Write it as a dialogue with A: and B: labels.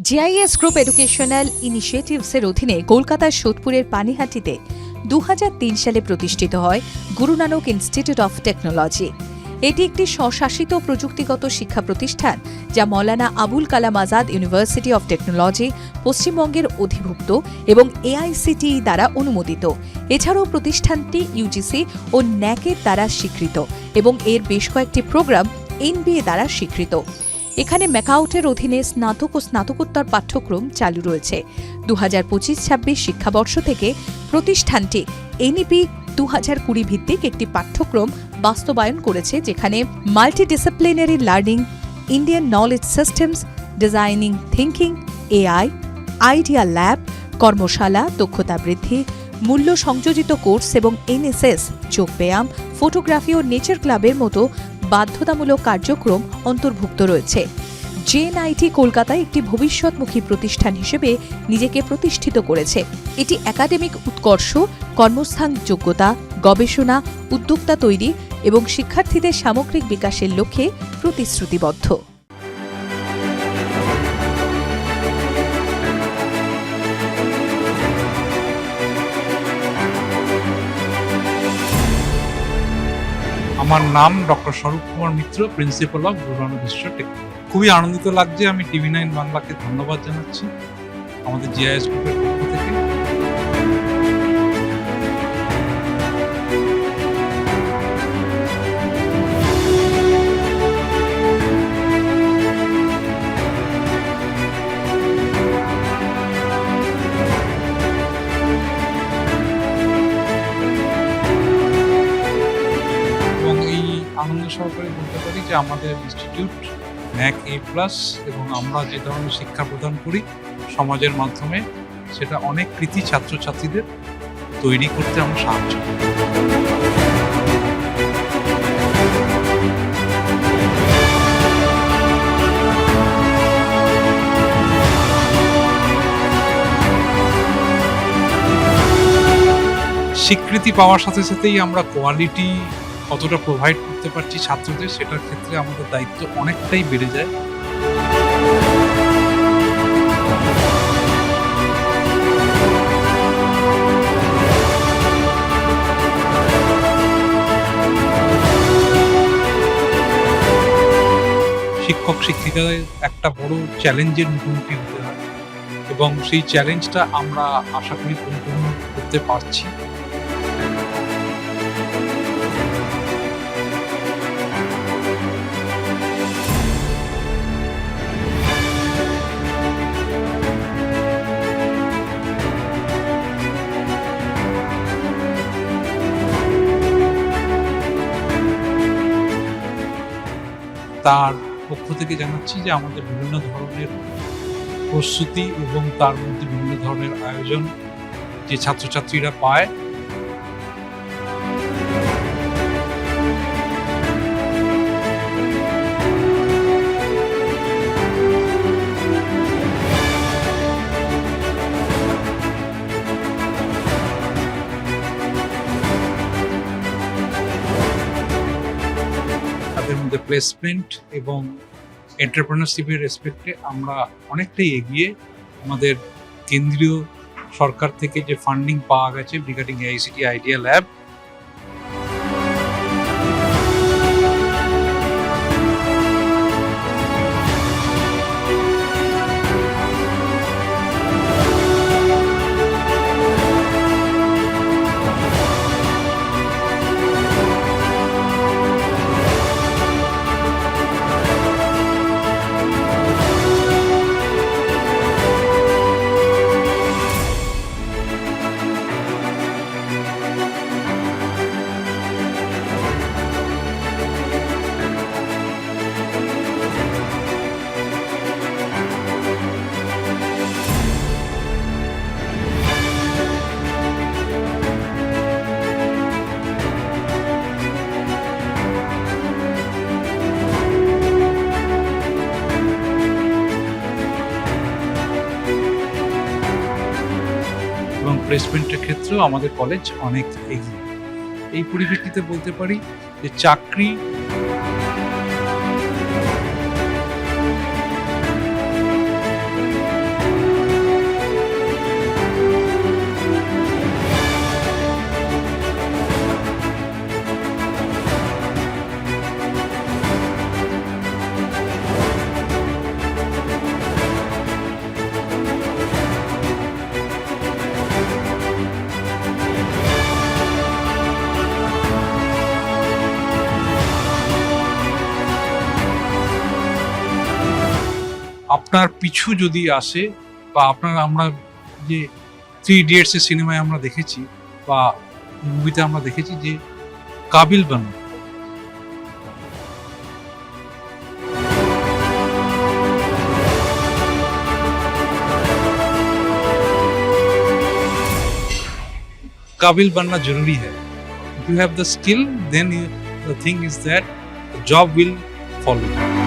A: GIS group educational ইনিশিয়েটিভসের অধীনে কলকাতার সোদপুরের পানিহাটিতে 2003 সালে প্রতিষ্ঠিত হয় Guru Nanak institute of technology. এটি একটি স্বশাসিত প্রযুক্তিগত শিক্ষা প্রতিষ্ঠান যা Maulana Abul Kalam Azad university of technology, পশ্চিমবঙ্গের অধিভুক্ত এবং এআইসিটিই দ্বারা অনুমোদিত। এছাড়াও প্রতিষ্ঠানটি ইউজিসি ও ন্যাকের দ্বারা স্বীকৃত এবং এর বেশ কয়েকটি প্রোগ্রাম এনবিএ দ্বারা স্বীকৃত। এখানে ম্যাকাউটের অধীনে স্নাতক ও স্নাতকোত্তর পাঠ্যক্রম চালু রয়েছে। 2025-26 শিক্ষাবর্ষ থেকে প্রতিষ্ঠানটি এনইপি 2020 ভিত্তিক একটি পাঠ্যক্রম বাস্তবায়ন করেছে, যেখানে multidisciplinary learning, Indian knowledge systems, designing thinking, AI, idea lab, কর্মশালা, দক্ষতা বৃদ্ধি, মূল্য সংযোজিত কোর্স এবং এনএসএস, যোগব্যায়াম, ফটোগ্রাফি ও নেচার ক্লাবের মতো বাধ্যতামূলক কার্যক্রম অন্তর্ভুক্ত রয়েছে। জেএনআইটি কলকাতায় একটি ভবিষ্যৎমুখী প্রতিষ্ঠান হিসেবে নিজেকে প্রতিষ্ঠিত করেছে। এটি একাডেমিক উৎকর্ষ, কর্মস্থান যোগ্যতা, গবেষণা, উদ্যোক্তা তৈরি এবং শিক্ষার্থীদের সামগ্রিক বিকাশের লক্ষ্যে প্রতিশ্রুতিবদ্ধ।
B: আমার নাম ডক্টর স্বরূপ কুমার মিত্র, principal of Guru Nanak institute of technology. খুবই আনন্দিত লাগছে। আমি টিভি9 বাংলাকে ধন্যবাদ জানাচ্ছি আমাদের জিআইএস গ্রুপের পক্ষ থেকে। আনন্দ সহকারে বলতে পারি যে আমাদের ইনস্টিটিউট ন্যাক A+ এবং আমরা যে ধরনের শিক্ষা প্রদান করি সমাজের মাধ্যমে, সেটা অনেক কৃতি ছাত্রছাত্রীদের তৈরি করতে আমরা সাহায্য করি। স্বীকৃতি পাওয়ার সাথে সাথেই আমরা কোয়ালিটি কতটা প্রোভাইড করতে পারছি ছাত্রদের, সেটার ক্ষেত্রে আমাদের দায়িত্ব অনেকটাই বেড়ে যায়। শিক্ষক শিক্ষিকাদের একটা বড় চ্যালেঞ্জের মুখোমুখি হতে হয় এবং সেই চ্যালেঞ্জটা আমরা আশা করি পরিপূর্ণ করতে পারছি। তার পক্ষ থেকে জানাচ্ছি যে আমাদের বিভিন্ন ধরনের প্রস্তুতি এবং তার মধ্যে বিভিন্ন ধরনের আয়োজন যে ছাত্রছাত্রীরা পায়, তাদের মধ্যে প্লেসমেন্ট এবং এন্টারপ্রেনারশিপের রেসপেক্টে আমরা অনেকটাই এগিয়ে। আমাদের কেন্দ্রীয় সরকার থেকে যে ফান্ডিং পাওয়া গেছে রিগার্ডিং এআইসিটি আইডিয়া ল্যাব, এবং প্লেসমেন্টের ক্ষেত্রেও আমাদের কলেজ অনেক এগিয়ে। এই পরিপ্রেক্ষিতে বলতে পারি যে চাকরি আপনার পিছু যদি আসে বা আমরা যে 3 ইডিয়টস এর সিনেমায় আমরা দেখেছি বা মুভিতে আমরা দেখেছি যে কাবিল বানো, काबिल बनना जरूरी है. If you have the skill, then the thing is that the job will follow you.